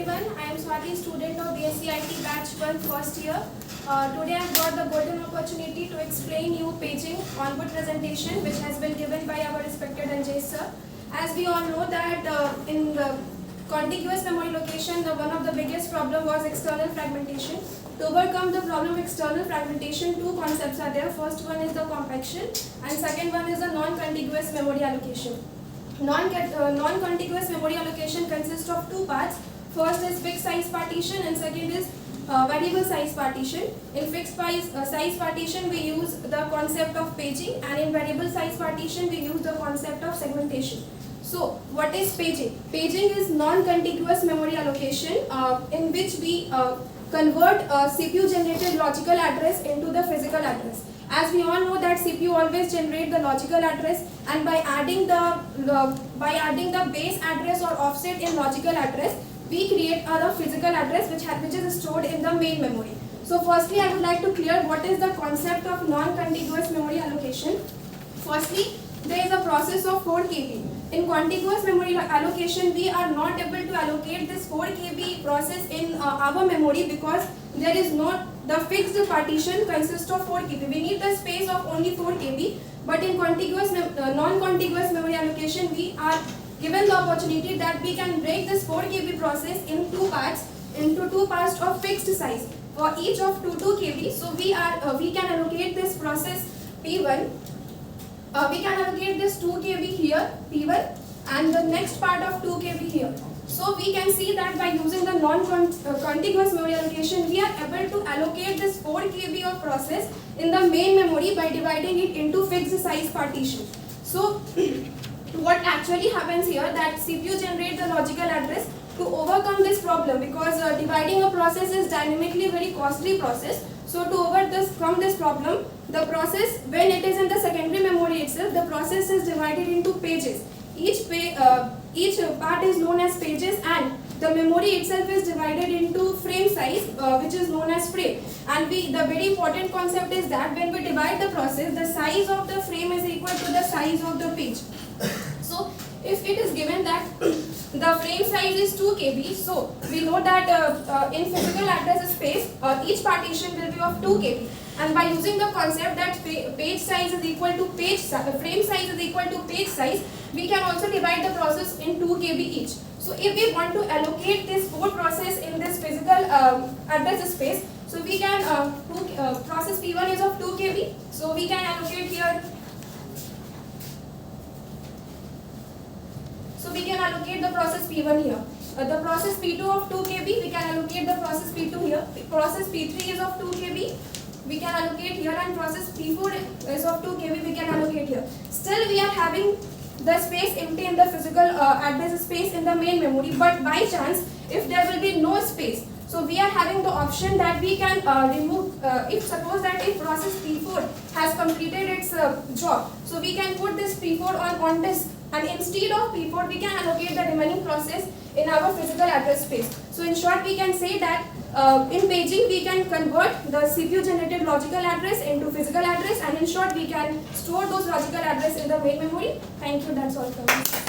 everyone. I am Swati, student of BSc IT Batch 1 first year. Today I have got the golden opportunity to explain you paging on-board presentation which has been given by our respected Anjay sir. As we all know that in the contiguous memory location, one of the biggest problem was external fragmentation. To overcome the problem of external fragmentation, two concepts are there. First one is the compaction and second one is the non-contiguous memory allocation. Non-contiguous memory allocation consists of two parts. First is fixed size partition and second is variable size partition. In fixed size partition we use the concept of paging, and in variable size partition we use the concept of segmentation. So what is paging? Paging is non-contiguous memory allocation in which we convert CPU generated logical address into the physical address. As we all know that CPU always generate the logical address, and by adding the base address or offset in logical address, we create the physical address which is stored in the main memory. So firstly I would like to clear what is the concept of non-contiguous memory allocation. Firstly, there is a process of 4 KB. In contiguous memory allocation, we are not able to allocate this 4 KB process in our memory because there is not the fixed partition consists of 4 KB. We need the space of only 4 KB. But in non-contiguous memory allocation, we are given the opportunity that we can break this 4 KB process into two parts of fixed size for each of 2 KB. So we can allocate this process P1. We can allocate this 2 KB here, P1, and the next part of 2 KB here. So we can see that by using the non-contiguous memory allocation, we are able to allocate this 4 KB of process in the main memory by dividing it into fixed size partition. So what actually happens here, that CPU generates the logical address. To overcome this problem, because dividing a process is dynamically very costly process. So to overcome this problem, the process, when it is in the secondary memory itself, the process is divided into pages. Each part is known as pages, and the memory itself is divided into frame size, which is known as frame. And the very important concept is that when we divide the process, the size of the frame is equal to the size of the page. So if it is given that the frame size is 2 KB, so we know that in physical address space, each partition will be of 2 KB. And by using the concept that page size is equal to frame size is equal to page size, we can also divide the process in 2 KB each. So if we want to allocate this 4 process in this physical address space, so we can process P1 is of 2 KB, so we can allocate here. So we can allocate the process P1 here. The process P2 of 2 KB, we can allocate the process P2 here. Process P3 is of 2 KB, we can allocate here, and process P4 is of 2 KB, we can allocate here. Still we are having the space empty in the physical address space in the main memory, but by chance if there will be no space, so we are having the option that we can remove, if suppose that if process P4 has completed its job, so we can put this P4 on disk, and instead of P4 we can allocate the remaining process in our physical address space. So in short we can say that in paging we can convert the CPU generated logical address into physical address, and in short we can store those logical address in the main memory. Thank you, that's all from me.